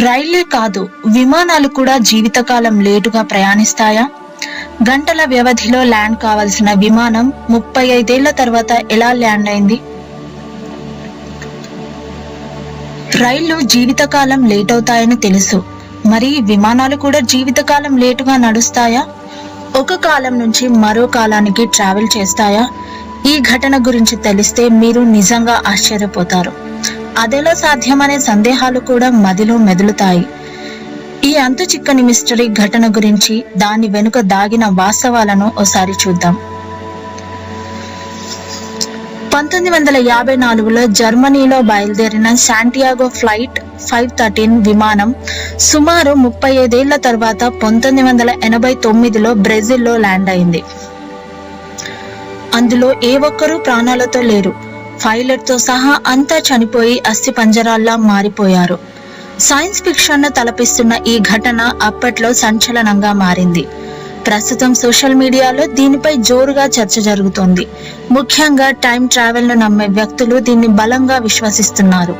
రైళ్లే కాదు, విమానాలు కూడా జీవితకాలం లేటుగా ప్రయాణిస్తాయా? గంటల వ్యవధిలో ల్యాండ్ కావాల్సిన విమానం 35 ఏళ్ల తర్వాత ఎలా ల్యాండ్ అయింది? రైళ్లు జీవితకాలం లేట్ అవుతాయని తెలుసు, మరి విమానాలు కూడా జీవితకాలం లేటుగా నడుస్తాయా? ఒక కాలం నుంచి మరో కాలానికి ట్రావెల్ చేస్తాయా? ఈ ఘటన గురించి తెలిస్తే మీరు నిజంగా ఆశ్చర్యపోతారు. అదెలా సాధ్యమనే సందేహాలు కూడా మదిలో మెదులుతాయి. ఈ అంతు చిక్కని మిస్టరీ ఘటన గురించి, దాని వెనుక దాగిన వాస్తవాలను ఓసారి చూద్దాం. 1954లో జర్మనీలో బయలుదేరిన శాంటియాగో ఫ్లైట్ 513 విమానం సుమారు 35 ఏళ్ల తర్వాత 1989లో బ్రెజిల్లో ల్యాండ్ అయింది. అందులో ఏ ఒక్కరూ ప్రాణాలతో లేరు. పైలట్ తో సహా అంతా చనిపోయి అస్థి పంజరాల్లా మారిపోయారు. సైన్స్ ఫిక్షన్ ను తలపిస్తున్న ఈ ఘటన అప్పట్లో సంచలనంగా మారింది. ప్రస్తుతం సోషల్ మీడియాలో దీనిపై జోరుగా చర్చ జరుగుతోంది. ముఖ్యంగా టైం ట్రావెల్ ను నమ్మే వ్యక్తులు దీన్ని బలంగా విశ్వసిస్తున్నారు.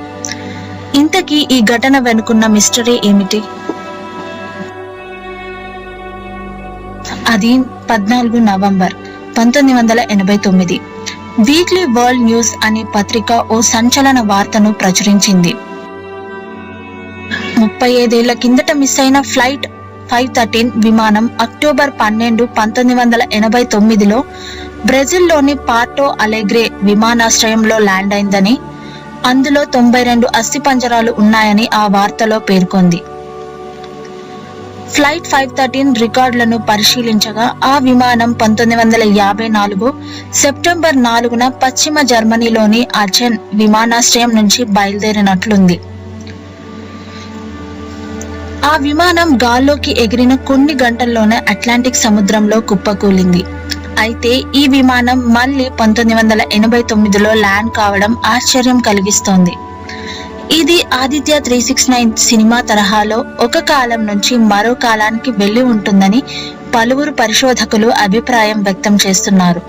ఇంతకీ ఈ ఘటన వెనుకున్న మిస్టరీ ఏమిటి? అది 14 నవంబర్ 1989 వీక్లీ వరల్డ్ న్యూస్ అనే పత్రిక ఓ సంచలన వార్తను ప్రచురించింది. 35 ఏళ్ల కిందట మిస్ అయిన ఫ్లైట్ 513 విమానం అక్టోబర్ 12, 1989లో బ్రెజిల్లోని పార్టో అలెగ్రే విమానాశ్రయంలో ల్యాండ్ అయిందని, అందులో 92 అస్థిపంజరాలు ఉన్నాయని ఆ వార్తలో పేర్కొంది. ఫ్లైట్ 513 రికార్డులను పరిశీలించగా ఆ విమానం 1954 సెప్టెంబర్ 4న పశ్చిమ జర్మనీలోని అచెన్ విమానాశ్రయం నుంచి బయలుదేరినట్లుంది. ఆ విమానం గాల్లోకి ఎగిరిన కొన్ని గంటల్లోనే అట్లాంటిక్ సముద్రంలో కుప్పకూలింది. అయితే ఈ విమానం మళ్ళీ 1989లో ల్యాండ్ కావడం ఆశ్చర్యం కలిగిస్తోంది. ఇది ఆదిత్య 369 సినిమా తరహాలో ఒక కాలం నుంచి మరో కాలానికి వెళ్లి ఉంటుందని పలువురు పరిశోధకులు అభిప్రాయం వ్యక్తం చేస్తున్నారు.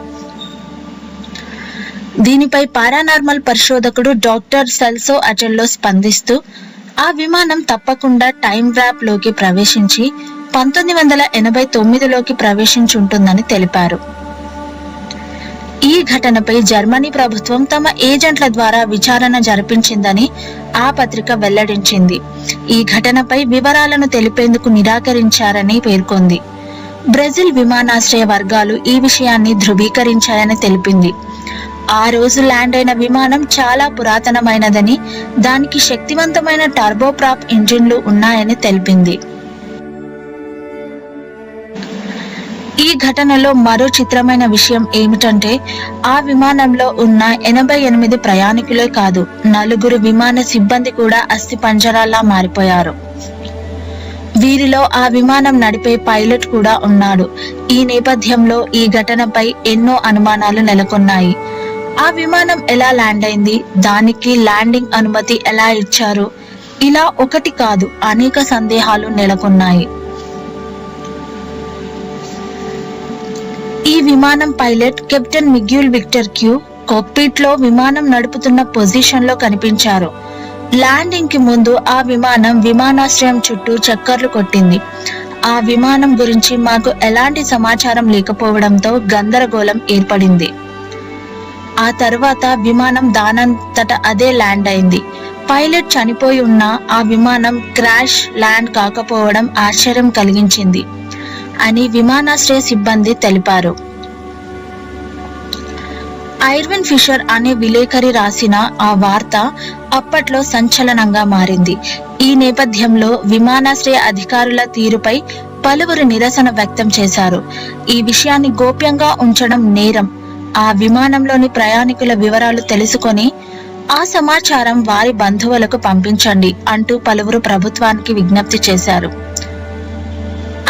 దీనిపై పారానార్మల్ పరిశోధకుడు డాక్టర్ సెల్సో అటెల్లో స్పందిస్తూ, ఆ విమానం తప్పకుండా టైం వ్రాప్ లోకి ప్రవేశించి 1989లోకి ప్రవేశించుంటుందని తెలిపారు. ఈ ఘటనపై జర్మనీ ప్రభుత్వం తమ ఏజెంట్ల ద్వారా విచారణ జరిపించిందని ఆ పత్రిక వెల్లడించింది. ఈ ఘటనపై వివరాలను తెలిపేందుకు నిరాకరించారని పేర్కొంది. బ్రెజిల్ విమానాశ్రయ వర్గాలు ఈ విషయాన్ని ధృవీకరించాయని తెలిపింది. ఆ రోజు ల్యాండ్ అయిన విమానం చాలా పురాతనమైనదని, దానికి శక్తివంతమైన టర్బోప్రాప్ ఇంజిన్లు ఉన్నాయని తెలిపింది. ఈ ఘటనలో మరో చిత్రమైన విషయం ఏమిటంటే, ఆ విమానంలో ఉన్న 88 ప్రయాణికులే కాదు, 4 విమాన సిబ్బంది కూడా అస్థి పంజరాల్లా మారిపోయారు. వీరిలో ఆ విమానం నడిపే పైలట్ కూడా ఉన్నాడు. ఈ నేపథ్యంలో ఈ ఘటనపై ఎన్నో అనుమానాలు నెలకొన్నాయి. ఆ విమానం ఎలా ల్యాండ్ అయింది, దానికి ల్యాండింగ్ అనుమతి ఎలా ఇచ్చారు, ఇలా ఒకటి కాదు అనేక సందేహాలు నెలకొన్నాయి. ఈ విమానం పైలట్ కెప్టెన్ మిగ్యూల్ విక్టర్ క్యూ కాక్పిట్ లో విమానం నడుపుతున్న పొజిషన్ లో కనిపించారు. ల్యాండింగ్ కి ముందు ఆ విమానం విమానాశ్రయం చుట్టూ చక్కర్లు కొట్టింది. ఆ విమానం గురించి మాకు ఎలాంటి సమాచారం లేకపోవడంతో గందరగోళం ఏర్పడింది. ఆ తర్వాత విమానం దానంతట అదే ల్యాండ్ అయింది. పైలట్ చనిపోయి ఉన్న ఆ విమానం క్రాష్ ల్యాండ్ కాకపోవడం ఆశ్చర్యం కలిగించింది అని విమానాశ్రయ సిబ్బంది తెలిపారు. ఐర్విన్ ఫిషర్ అనే విలేకరి రాసిన ఆ వార్త అప్పట్లో సంచలనంగా మారింది. ఈ నేపథ్యంలో విమానాశ్రయ అధికారుల తీరుపై పలువురు నిరసన వ్యక్తం చేశారు. ఈ విషయాన్ని గోప్యంగా ఉంచడం నేరం, ఆ విమానంలోని ప్రయాణికుల వివరాలు తెలుసుకొని ఆ సమాచారం వారి బంధువులకు పంపించండి అంటూ పలువురు ప్రభుత్వానికి విజ్ఞప్తి చేశారు.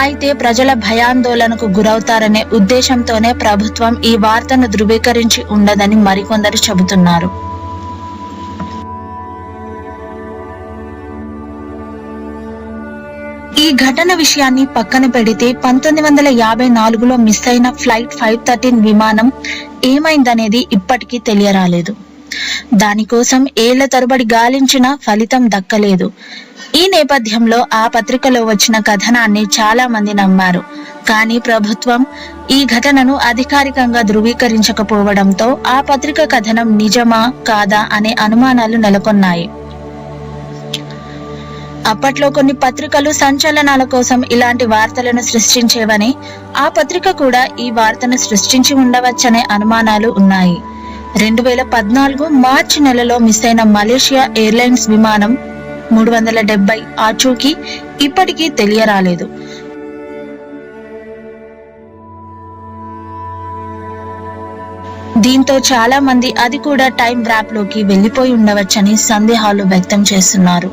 అయితే ప్రజల భయాందోళనకు గురవుతారనే ఉద్దేశంతోనే ప్రభుత్వం ఈ వార్తను ధృవీకరించి ఉండదని మరికొందరు చెబుతున్నారు. ఈ ఘటన విషయాన్ని పక్కన పెడితే 1954లో మిస్ అయిన ఫ్లైట్ 513 విమానం ఏమైందనేది ఇప్పటికీ తెలియరాలేదు. దానికోసం ఏళ్ల తరబడి గాలించినా ఫలితం దక్కలేదు. ఈ నేపథ్యంలో ఆ పత్రికలో వచ్చిన కథనాన్ని చాలా మంది నమ్మారు. కానీ ప్రభుత్వం ఈ ఘటనను అధికారికంగా ధృవీకరించకపోవడంతో ఆ పత్రిక కథనం నిజమా కాదా అనే అనుమానాలు నెలకొన్నాయి. అప్పట్లో కొన్ని పత్రికలు సంచలనాల కోసం ఇలాంటి వార్తలను సృష్టించేవని, ఆ పత్రిక కూడా ఈ వార్తను సృష్టించి ఉండవచ్చనే అనుమానాలు ఉన్నాయి. 2014 మార్చి నెలలో మిస్ అయిన మలేషియా ఎయిర్లైన్స్ విమానం 370 ఆచూకీ ఇప్పటికీ తెలియరాలేదు. దీంతో చాలా మంది అది కూడా టైం వ్రాప్ లోకి వెళ్లిపోయి ఉండవచ్చని సందేహాలు వ్యక్తం చేస్తున్నారు.